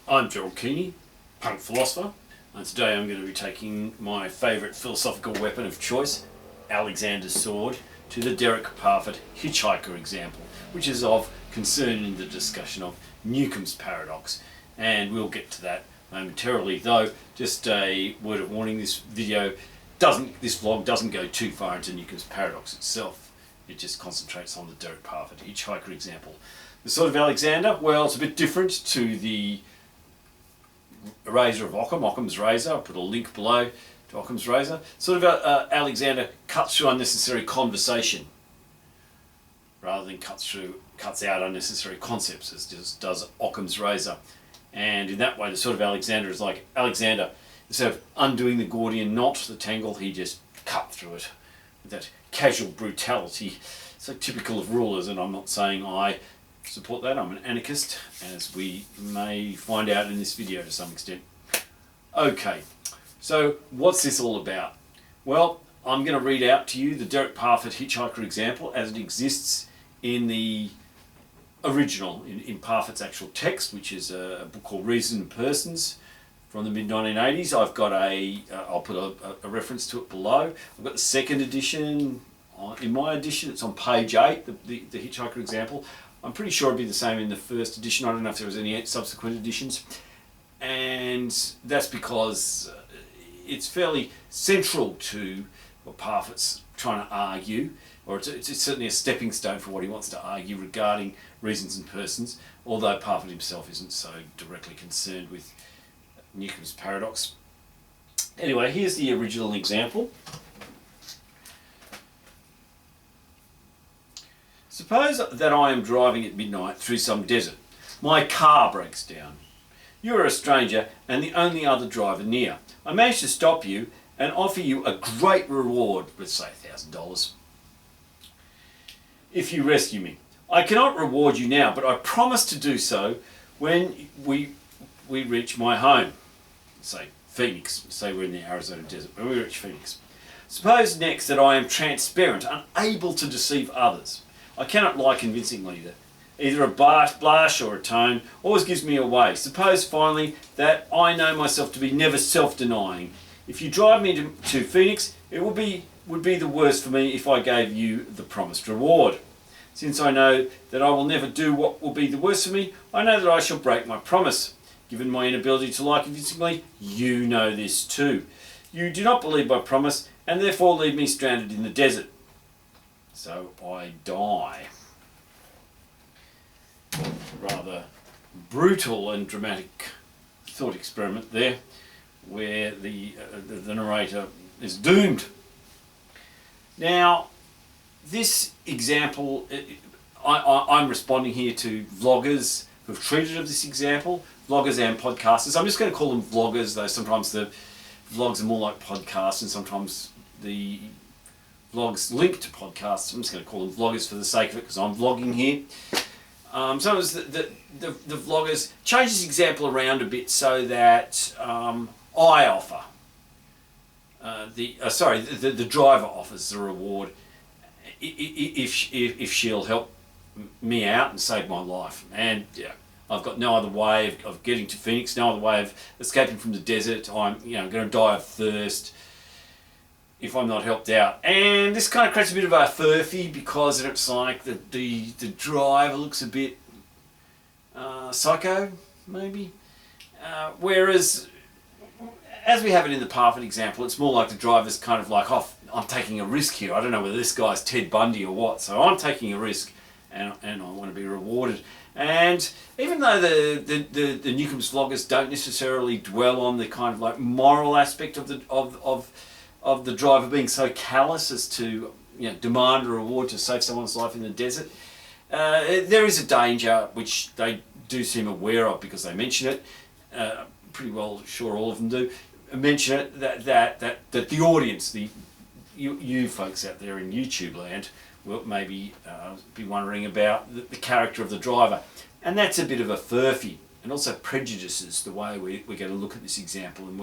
I'm Gerald Keeney, punk philosopher, and today I'm going to be taking my favourite philosophical weapon of choice, Alexander's sword, to the Derek Parfit Hitchhiker example, which is of concern in the discussion of Newcomb's paradox, and we'll get to that momentarily. Though, just a word of warning: this vlog doesn't go too far into Newcomb's paradox itself. It just concentrates on the Derek Parfit Hitchhiker example. The sword of Alexander, well, it's a bit different to the razor of Occam's razor. I'll put a link below to Occam's razor. Sort of Alexander cuts through unnecessary conversation rather than cuts out unnecessary concepts, as does Occam's razor. And in that way, the sword of Alexander is like Alexander, instead of undoing the Gordian knot, the tangle, he just cut through it with that casual brutality so typical of rulers. And I'm not saying I support that. I'm an anarchist, as we may find out in this video to some extent. Okay, so what's this all about? Well, I'm going to read out to you the Derek Parfit Hitchhiker example as it exists in the original, in Parfit's actual text, which is a book called Reason and Persons from the mid-1980s. I've got I'll put a reference to it below. I've got the second edition. In my edition, it's on page 8, the Hitchhiker example. I'm pretty sure it'd be the same in the first edition. I don't know if there was any subsequent editions. And that's because it's fairly central to what Parfit's trying to argue, or it's certainly a stepping stone for what he wants to argue regarding reasons and persons, although Parfit himself isn't so directly concerned with Newcomb's paradox. Anyway, here's the original example. Suppose that I am driving at midnight through some desert. My car breaks down. You are a stranger and the only other driver near. I manage to stop you and offer you a great reward, let's say $1,000, if you rescue me. I cannot reward you now, but I promise to do so when we reach my home. Say Phoenix. Say we're in the Arizona desert. When we reach Phoenix. Suppose next that I am transparent, unable to deceive others. I cannot lie convincingly that either a blush or a tone always gives me away. Suppose finally that I know myself to be never self-denying. If you drive me to Phoenix, it would be the worst for me if I gave you the promised reward. Since I know that I will never do what will be the worst for me, I know that I shall break my promise. Given my inability to lie convincingly, you know this too. You do not believe my promise and therefore leave me stranded in the desert. So I die. Rather brutal and dramatic thought experiment there, where the narrator is doomed. Now, this example, I'm responding here to vloggers who've treated of this example, vloggers and podcasters. I'm just going to call them vloggers, though sometimes the vlogs are more like podcasts, and sometimes the vlogs link to podcasts. I'm just going to call them vloggers for the sake of it, because I'm vlogging here. So it was the vloggers change this example around a bit so that I offer the driver offers the reward if she'll help me out and save my life. And yeah, I've got no other way of getting to Phoenix, no other way of escaping from the desert. I'm going to die of thirst if I'm not helped out. And this kind of creates a bit of a Furphy, because it's like the driver looks a bit psycho, maybe. Whereas, as we have it in the Parfit example, it's more like the driver's kind of like, oh, I'm taking a risk here. I don't know whether this guy's Ted Bundy or what, so I'm taking a risk and I want to be rewarded. And even though the Newcomb's vloggers don't necessarily dwell on the kind of like moral aspect of the driver being so callous as to demand a reward to save someone's life in the desert, there is a danger which they do seem aware of, because they mention it. Pretty well sure all of them do mention it, that the audience, you folks out there in YouTube land, will maybe be wondering about the character of the driver, and that's a bit of a Furphy, and also prejudices the way we're going to look at this example, and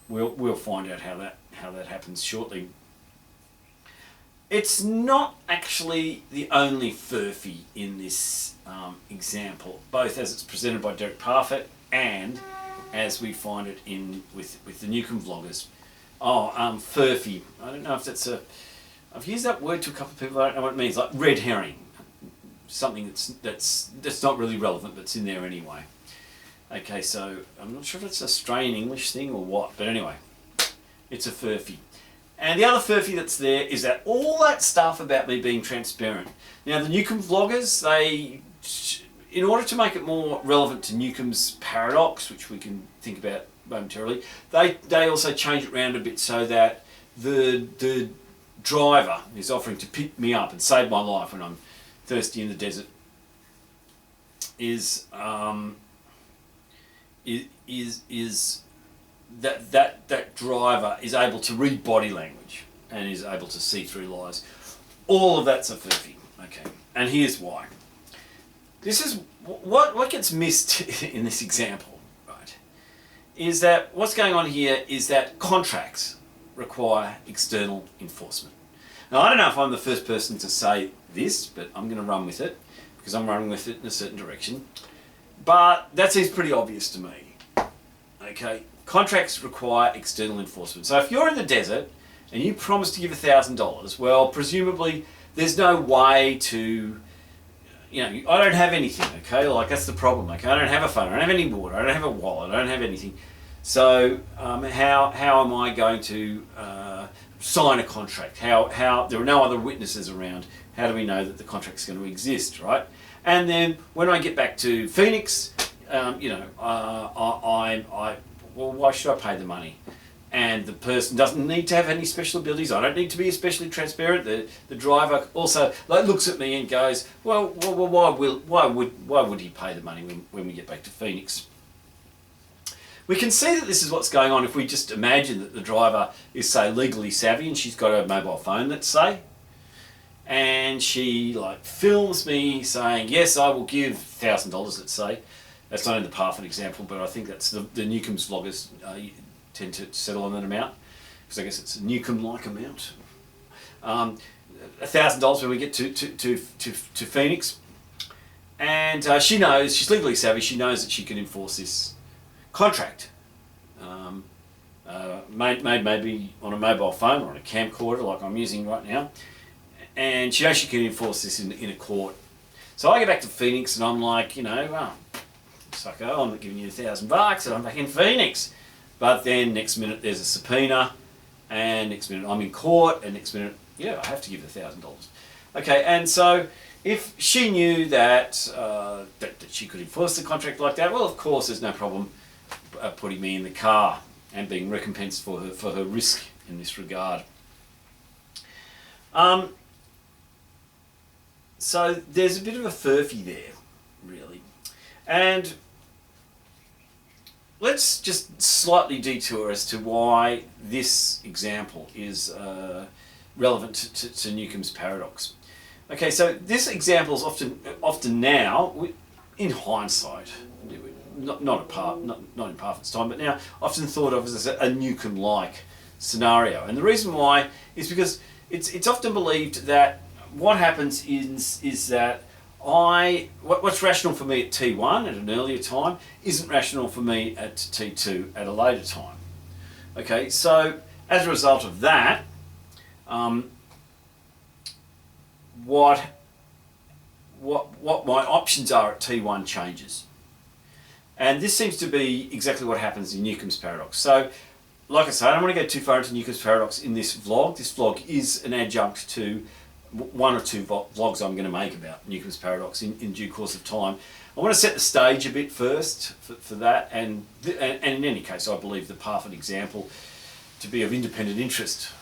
we'll find out how that happens shortly. It's not actually the only Furphy in this example, both as it's presented by Derek Parfit and as we find it in with the Newcomb vloggers. Furphy. I don't know if that's a... I've used that word to a couple of people. I don't know what it means. Like red herring. Something that's not really relevant, but it's in there anyway. Okay, so I'm not sure if it's an Australian English thing or what, but anyway, it's a Furphy. And the other Furphy that's there is that all that stuff about me being transparent. Now the Newcomb vloggers, they, in order to make it more relevant to Newcomb's paradox, which we can think about momentarily, they also change it around a bit so that the driver is offering to pick me up and save my life when I'm thirsty in the desert is that driver is able to read body language and is able to see through lies. All of that's a Furphy. Okay, and here's why. This is what gets missed in this example, right? Is that what's going on here is that contracts require external enforcement. Now I don't know if I'm the first person to say this, but I'm going to run with it because I'm running with it in a certain direction. But that seems pretty obvious to me. Okay, contracts require external enforcement. So if you're in the desert and you promise to give $1,000, well, presumably there's no way to, I don't have anything, okay? Like that's the problem, okay? I don't have a phone, I don't have any water, I don't have a wallet, I don't have anything. So how am I going to sign a contract? How there are no other witnesses around. How do we know that the contract's going to exist, right? And then when I get back to Phoenix, well, why should I pay the money? And the person doesn't need to have any special abilities. I don't need to be especially transparent. The driver also looks at me and goes, well, why would he pay the money when we get back to Phoenix? We can see that this is what's going on if we just imagine that the driver is, say, legally savvy and she's got a mobile phone, let's say, and she films me saying, yes, I will give $1,000, let's say. That's not in the Parfit example, but I think that's the Newcomb's vloggers tend to settle on that amount, because I guess it's a Newcomb-like amount. $1,000 when we get to Phoenix, and she knows, she's legally savvy, she knows that she can enforce this contract, maybe on a mobile phone or on a camcorder like I'm using right now, and she knows she can enforce this in a court. So I get back to Phoenix and I'm like, sucker, I'm not giving you $1,000 and I'm back in Phoenix. But then next minute there's a subpoena, and next minute I'm in court, and next minute, I have to give $1,000. Okay, and so if she knew that, that she could enforce the contract like that, well, of course there's no problem putting me in the car and being recompensed for her risk in this regard. So there's a bit of a Furphy there, really. And let's just slightly detour as to why this example is relevant to Newcomb's paradox. Okay, so this example is often now, in hindsight, not in Parfit's time, but now often thought of as a Newcomb-like scenario. And the reason why is because it's often believed that what happens is that what's rational for me at T1 at an earlier time isn't rational for me at T2 at a later time. Okay, so as a result of that, what my options are at T1 changes. And this seems to be exactly what happens in Newcomb's paradox. So, like I say, I don't want to go too far into Newcomb's paradox in this vlog. This vlog is an adjunct to one or two vlogs I'm going to make about Newcomb's paradox in due course of time. I want to set the stage a bit first for that, and in any case I believe the Parfit example to be of independent interest,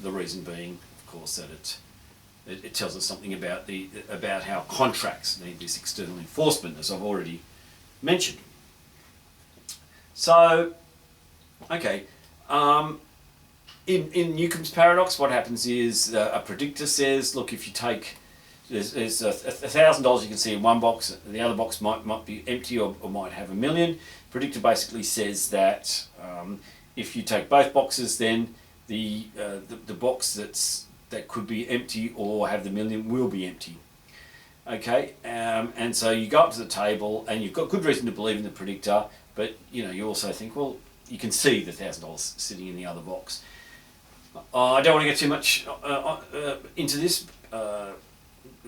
the reason being, of course, that it tells us something about how contracts need this external enforcement, as I've already mentioned. So, okay, in Newcomb's paradox, what happens is a predictor says, look, if you take, there's $1,000 you can see in one box, the other box might be empty or might have $1 million. Predictor basically says that if you take both boxes, then the box that could be empty or have the $1 million will be empty. Okay, and so you go up to the table and you've got good reason to believe in the predictor, But you also think, well, you can see the $1,000 sitting in the other box. I don't want to get too much into this.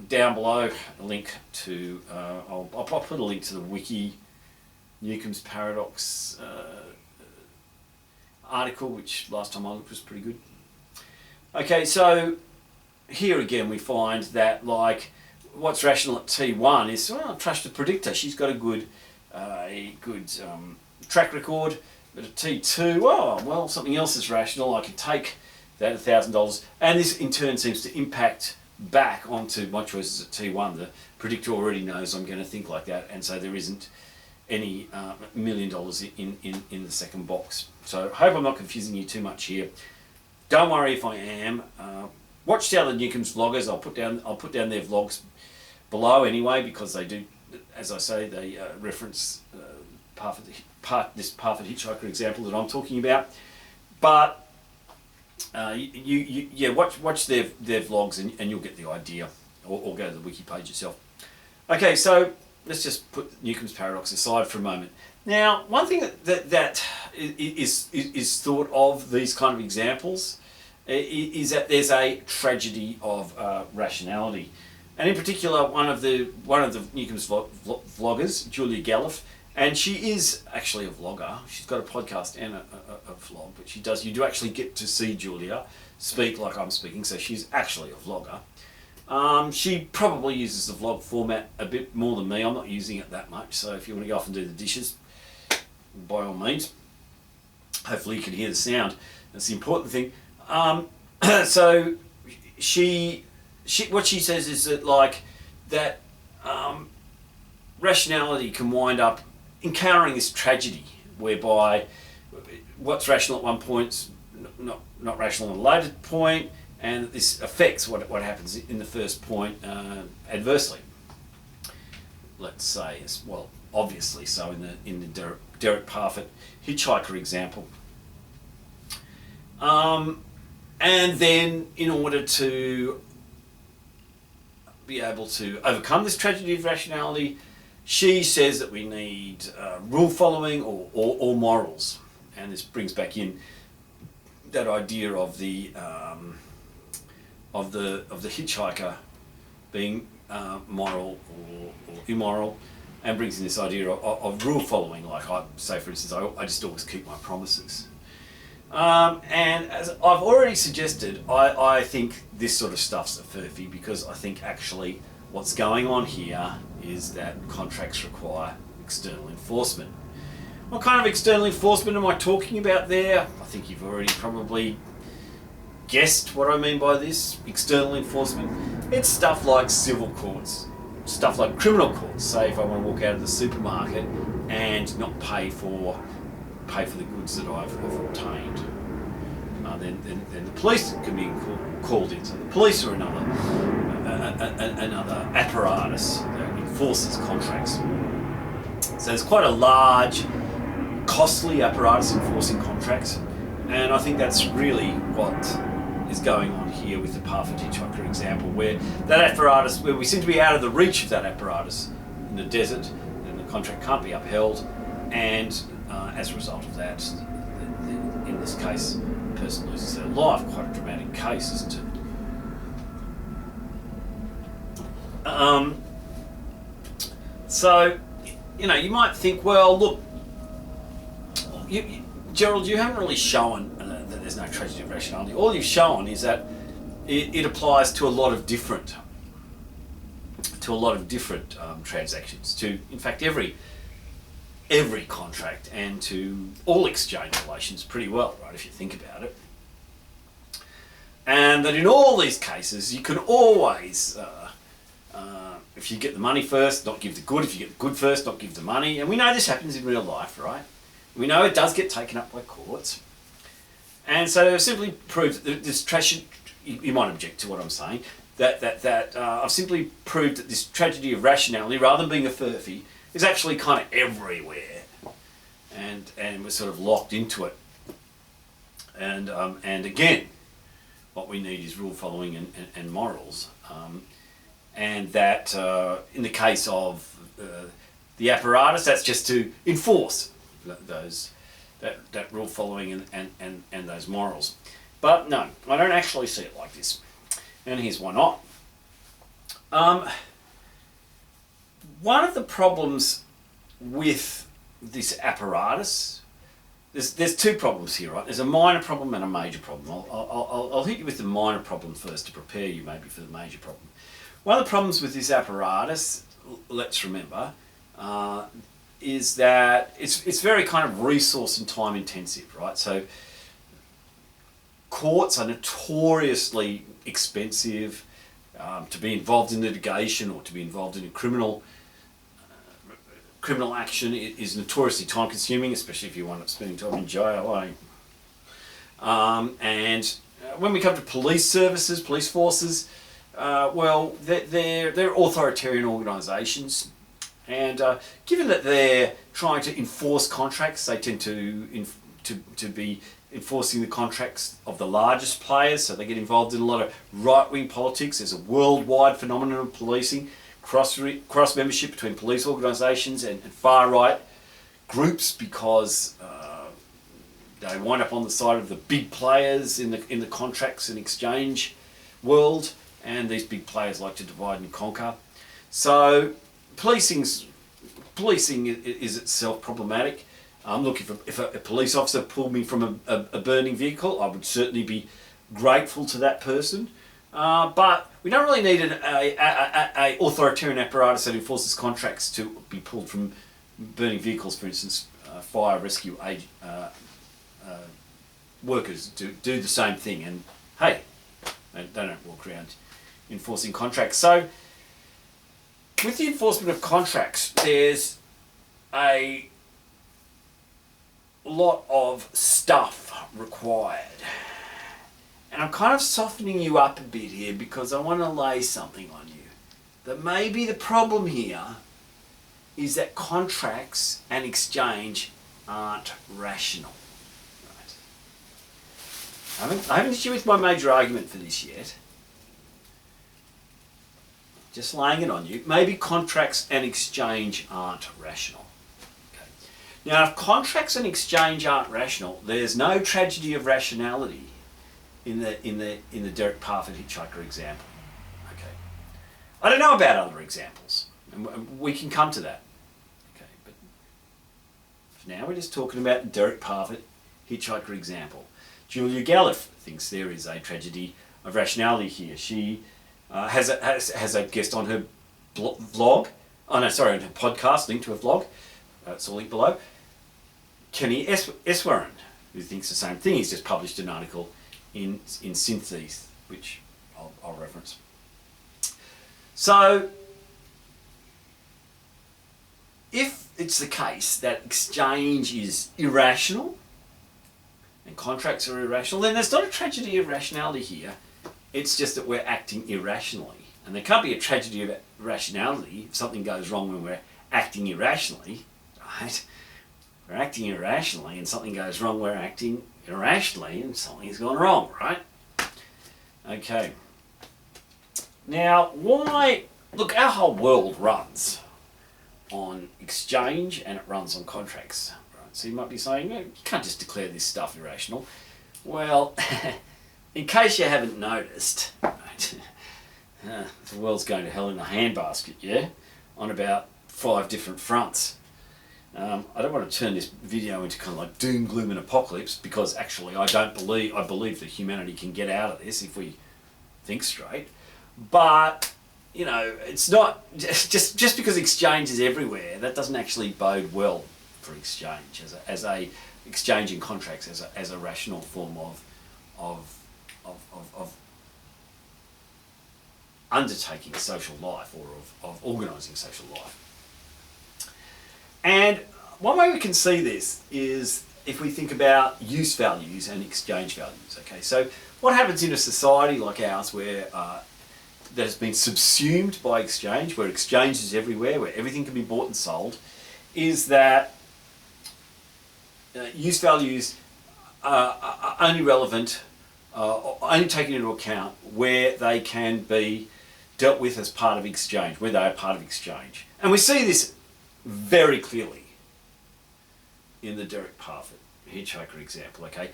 Down below, a link to I'll put a link to the wiki Newcomb's paradox article, which last time I looked was pretty good. Okay, so here again we find that what's rational at T1 is trust the predictor. She's got a good track record. But at T2, well, something else is rational. I can take that $1,000, and this in turn seems to impact back onto my choices at T1. The predictor already knows I'm going to think like that, and so there isn't any $1 million in the second box. So I hope I'm not confusing you too much here. Don't worry if I am. Watch the other Newcomb's vloggers. I'll put down their vlogs below anyway, because they do, as I say, they reference this Parfit Hitchhiker example that I'm talking about. But watch their vlogs and you'll get the idea, or go to the wiki page yourself. Okay, so let's just put Newcomb's paradox aside for a moment. Now, one thing that is thought of these kind of examples is that there's a tragedy of rationality, and in particular, one of the Newcomb's vloggers, Julia Galliff, and she is actually a vlogger. She's got a podcast and a vlog, but you do actually get to see Julia speak like I'm speaking, so she's actually a vlogger. She probably uses the vlog format a bit more than me. I'm not using it that much, so if you want to go off and do the dishes, by all means. Hopefully you can hear the sound. That's the important thing. So what she says is that rationality can wind up encountering this tragedy whereby what's rational at one point's not rational at a later point, and this affects what happens in the first point adversely. Let's say, well, obviously so in the Derek Parfit Hitchhiker example. And then, in order to be able to overcome this tragedy of rationality, she says that we need rule following or morals, and this brings back in that idea of the hitchhiker being moral or immoral, and brings in this idea of rule following. Like I say, for instance, I just always keep my promises. And as I've already suggested, I think this sort of stuff's a furphy, because I think actually what's going on here is that contracts require external enforcement. What kind of external enforcement am I talking about there? I think you've already probably guessed what I mean by this. External enforcement. It's stuff like civil courts, stuff like criminal courts. Say if I want to walk out of the supermarket and not pay for the goods that I've obtained, then the police can be called in. So the police are another apparatus that enforces contracts. So there's quite a large, costly apparatus enforcing contracts, and I think that's really what is going on here with the Parfit Hitchhiker example, where that apparatus, where we seem to be out of the reach of that apparatus in the desert, and the contract can't be upheld, and as a result of that, in this case, the person loses their life. Quite a dramatic case, isn't it? So, you might think, well, look, Gerald, you haven't really shown that there's no tragedy of rationality. All you've shown is that it applies to a lot of different transactions, to, in fact, every contract, and to all exchange relations pretty well, right, if you think about it. And that in all these cases, you can always, if you get the money first, not give the good. If you get the good first, not give the money. And we know this happens in real life, right? We know it does get taken up by courts. And so simply proved that this tragedy, you might object to what I'm saying, that I've simply proved that this tragedy of rationality, rather than being a furphy, is actually kind of everywhere, and we're sort of locked into it. And again, what we need is rule following and morals, and that in the case of the apparatus, that's just to enforce that rule following and those morals. But no, I don't actually see it like this. And here's why not. One of the problems with this apparatus, there's two problems here, right? There's a minor problem and a major problem. I'll hit you with the minor problem first to prepare you maybe for the major problem. One of the problems with this apparatus, let's remember, is that it's very kind of resource and time intensive, right? So courts are notoriously expensive. To be involved in litigation or to be involved in a criminal action is notoriously time consuming, especially if you wind up spending time in jail. And when we come to police services, police forces, well, they're authoritarian organisations, and given that they're trying to enforce contracts, they tend to be enforcing the contracts of the largest players, so they get involved in a lot of right-wing politics. There's a worldwide phenomenon of policing, cross-membership between police organisations and far-right groups, because they wind up on the side of the big players in the contracts and exchange world, and these big players like to divide and conquer. So policing is itself problematic. Look, if a police officer pulled me from a burning vehicle, I would certainly be grateful to that person. But we don't really need a authoritarian apparatus that enforces contracts to be pulled from burning vehicles, for instance. Fire rescue workers do the same thing, and hey, they don't walk around enforcing contracts. So with the enforcement of contracts, there's a lot of stuff required, and I'm kind of softening you up a bit here because I want to lay something on you that maybe the problem here is that contracts and exchange aren't rational. Right? I haven't hit you with my major argument for this yet. Just laying it on you. Maybe contracts and exchange aren't rational. Now, if contracts and exchange aren't rational, there's no tragedy of rationality in the Derek Parfit Hitchhiker example. Okay, I don't know about other examples, and we can come to that. Okay, but for now we're just talking about the Derek Parfit Hitchhiker example. Julia Galliff thinks there is a tragedy of rationality here. She has a guest on her vlog. Oh no, sorry, on her podcast, linked to a vlog. It's all linked below. Kenny Eswaran, who thinks the same thing. He's just published an article in Syntheses, which I'll reference. So, if it's the case that exchange is irrational and contracts are irrational, then there's not a tragedy of rationality here. It's just that we're acting irrationally. And there can't be a tragedy of rationality if something goes wrong when we're acting irrationally, right? We're acting irrationally and something goes wrong, we're acting irrationally and something's gone wrong, right? Okay. Now, why... Look, our whole world runs on exchange and it runs on contracts. Right? So you might be saying, you can't just declare this stuff irrational. Well, in case you haven't noticed, right, the world's going to hell in a handbasket, yeah? On about 5 different fronts. I don't want to turn this video into kind of like doom, gloom and apocalypse, because actually I believe that humanity can get out of this if we think straight. But, you know, it's not, just because exchange is everywhere, that doesn't actually bode well for exchange, as a exchanging contracts as a rational form of undertaking social life, or of organising social life. And one way we can see this is if we think about use values and exchange values. Okay, so what happens in a society like ours, where that has been subsumed by exchange, where exchange is everywhere, where everything can be bought and sold, is that use values are only relevant, only taken into account where they can be dealt with as part of exchange, where they are part of exchange. And we see this very clearly in the Derek Parfit Hitchhiker example, okay?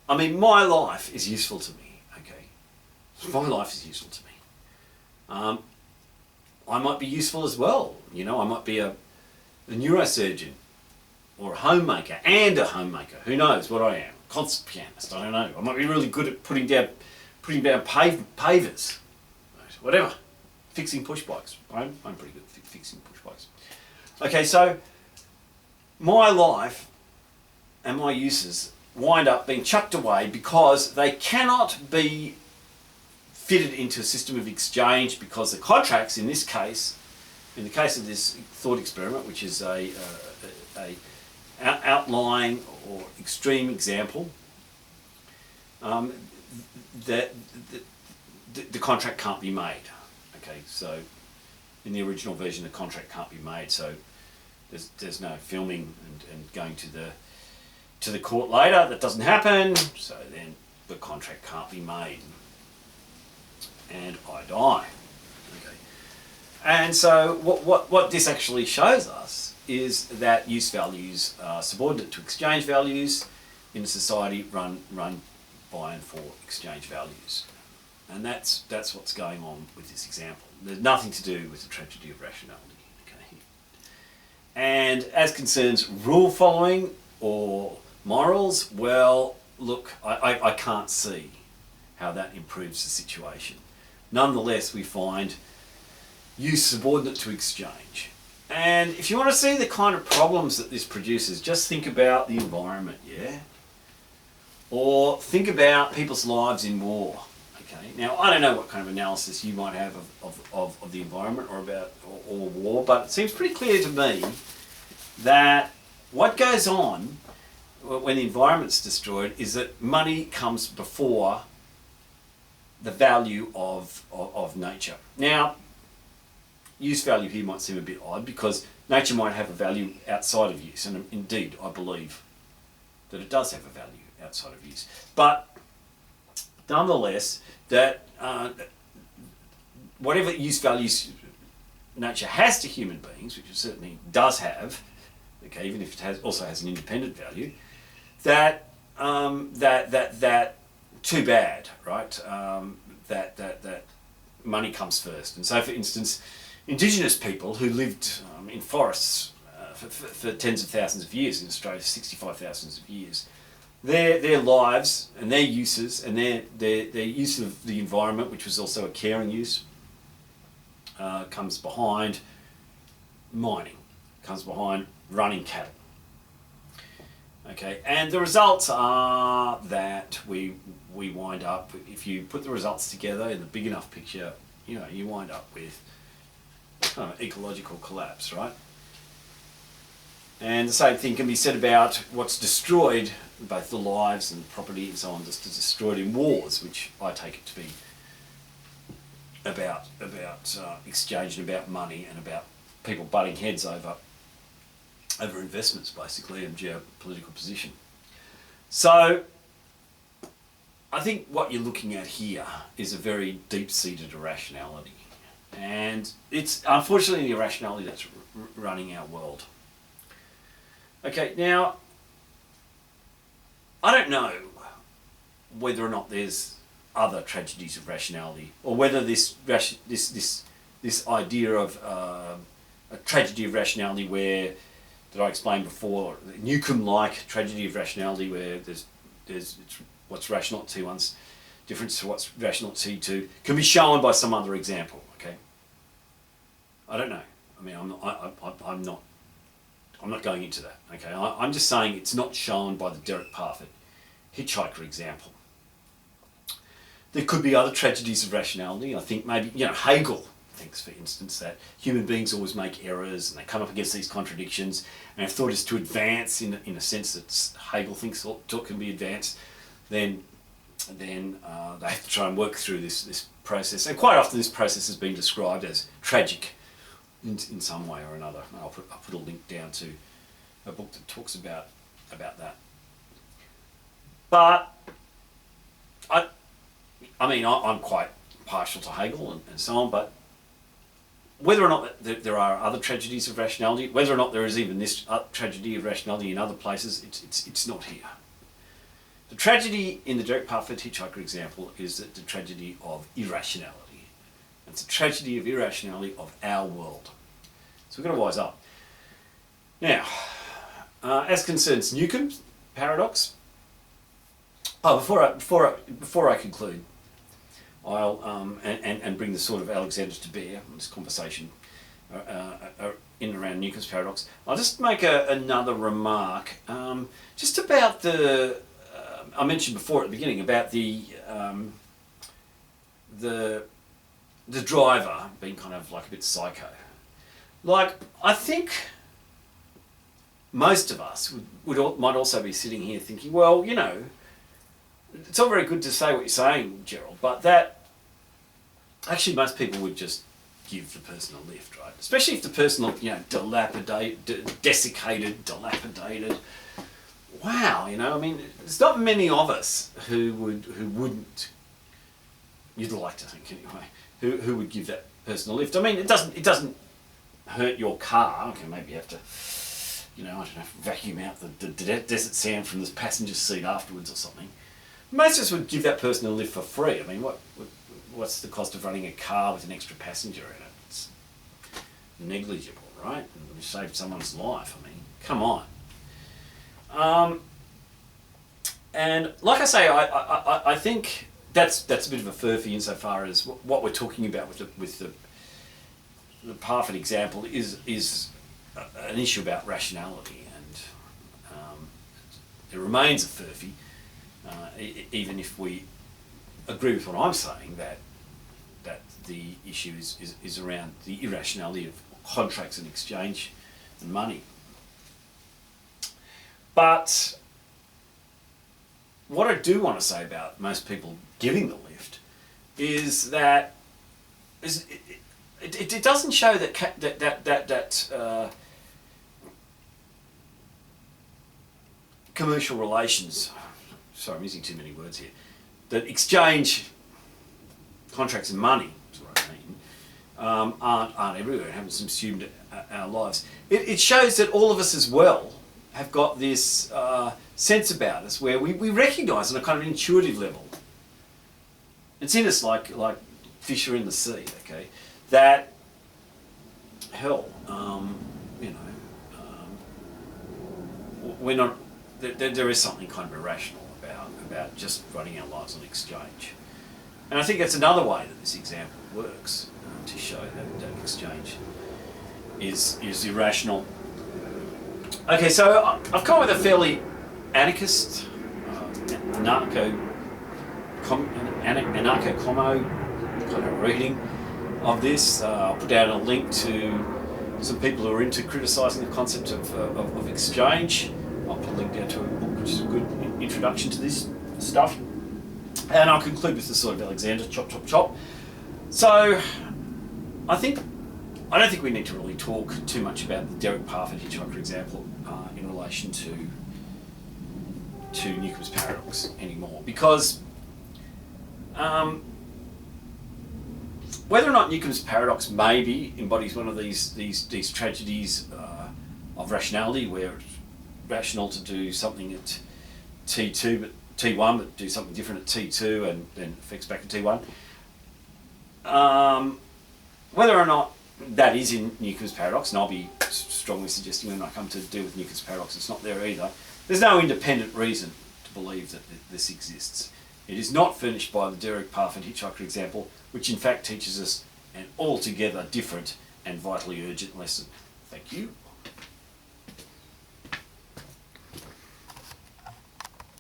I mean, my life is useful to me, okay? My life is useful to me. I might be useful as well, you know, I might be a neurosurgeon or a homemaker and a homemaker. Who knows what I am? Concert pianist, I don't know. I might be really good at putting down pavers, whatever. Fixing push bikes. I'm pretty good at fixing push bikes. Okay, so my life and my uses wind up being chucked away because they cannot be fitted into a system of exchange, because the contracts in this case, in the case of this thought experiment, which is a outlying or extreme example, that the contract can't be made. Okay, so in the original version, the contract can't be made, so there's no filming and going to the court later. That doesn't happen, so then the contract can't be made, and I die. Okay, and so what this actually shows us is that use values are subordinate to exchange values in a society run by and for exchange values. And that's what's going on with this example. There's nothing to do with the tragedy of rationality. Okay? And as concerns rule following or morals, well, look, I can't see how that improves the situation. Nonetheless, we find use subordinate to exchange. And if you want to see the kind of problems that this produces, just think about the environment, yeah? Or think about people's lives in war. Okay. Now, I don't know what kind of analysis you might have of the environment or war, but it seems pretty clear to me that what goes on when the environment's destroyed is that money comes before the value of nature. Now, use value here might seem a bit odd because nature might have a value outside of use, and indeed I believe that it does have a value outside of use. But nonetheless, that whatever use values nature has to human beings, which it certainly does have, okay, even if it also has an independent value, that too bad, right? That money comes first. And so, for instance, indigenous people who lived in forests for tens of thousands of years in Australia, 65,000 of years, their lives and their uses and their use of the environment, which was also a caring use, comes behind mining, comes behind running cattle. Okay, and the results are that we wind up, if you put the results together in the big enough picture, you know, you wind up with kind of ecological collapse, right? And the same thing can be said about what's destroyed, both the lives and property and so on, just destroyed in wars, which I take it to be about exchange and about money and about people butting heads over investments, basically, and geopolitical position. So I think what you're looking at here is a very deep-seated irrationality, and it's unfortunately the irrationality that's running our world. Okay, now I don't know whether or not there's other tragedies of rationality, or whether this idea of a tragedy of rationality where, that I explained before, Newcomb-like tragedy of rationality where there's what's rational at T1's different to what's rational at T2, can be shown by some other example. Okay, I don't know. I mean, I'm not going into that. Okay, I'm just saying it's not shown by the Derek Parfit Hitchhiker example. There could be other tragedies of rationality. I think maybe, you know, Hegel thinks, for instance, that human beings always make errors and they come up against these contradictions, and if thought is to advance in a sense that Hegel thinks thought can be advanced, then they have to try and work through this process. And quite often this process has been described as tragic in some way or another. I'll put a link down to a book that talks about that. But I mean, I'm quite partial to Hegel and so on, but whether or not there are other tragedies of rationality, whether or not there is even this tragedy of rationality in other places, it's not here. The tragedy in the Derek Parfit Hitchhiker example is the tragedy of irrationality. It's a tragedy of irrationality of our world. So we've got to wise up. Now, as concerns Newcomb's paradox, before I conclude, I'll and bring the sword of Alexander to bear on this conversation in and around Newcomb's paradox. I'll just make another remark, just about the I mentioned before at the beginning about the driver being kind of like a bit psycho. Like, I think most of us might also be sitting here thinking, well, you know, it's all very good to say what you're saying, Gerald, but that actually most people would just give the person a lift, right? Especially if the person looked, you know, desiccated, dilapidated. Wow, you know, I mean, there's not many of us who wouldn't. You'd like to think anyway. Who would give that person a lift? I mean, it doesn't hurt your car. Okay, maybe you have to, you know, I don't know, vacuum out the desert sand from the passenger seat afterwards or something. Most of us would give that person a lift for free. I mean, what's the cost of running a car with an extra passenger in it? It's negligible, right? And you saved someone's life. I mean, come on. And like I say, I think that's a bit of a furphy insofar as what we're talking about with the Parfit example is an issue about rationality, and it remains a furphy, even if we agree with what I'm saying, that the issue is around the irrationality of contracts and exchange and money. But what I do want to say about most people giving the lift is that it doesn't show that commercial relations. Sorry, I'm using too many words here. That exchange contracts and money is what I mean. Aren't everywhere and haven't subsumed our lives. It shows that all of us as well have got this sense about us where we recognise on a kind of intuitive level. It's in us like fish are in the sea, okay? That, hell, you know, we're not, there is something kind of irrational about just running our lives on exchange. And I think that's another way that this example works, to show that exchange is irrational. Okay, so I've come up with a fairly anarchist, anarcho-como kind of reading of this. I'll put down a link to some people who are into criticising the concept of exchange. I'll put a link down to a book which is a good introduction to this stuff. And I'll conclude with the sword of Alexander, chop, chop, chop. So, I don't think we need to really talk too much about the Derek Parfit Hitchhiker example in relation to Newcomb's paradox anymore, because whether or not Newcomb's paradox maybe embodies one of these tragedies of rationality, where it's rational to do something at T2 but T1, but do something different at T2 and then affects back at T1. Whether or not that is in Newcomb's paradox, and I'll be strongly suggesting when I come to deal with Newcomb's paradox it's not there either, there's no independent reason to believe that this exists. It is not furnished by the Derek Parfit Hitchhiker example, which in fact teaches us an altogether different and vitally urgent lesson. Thank you.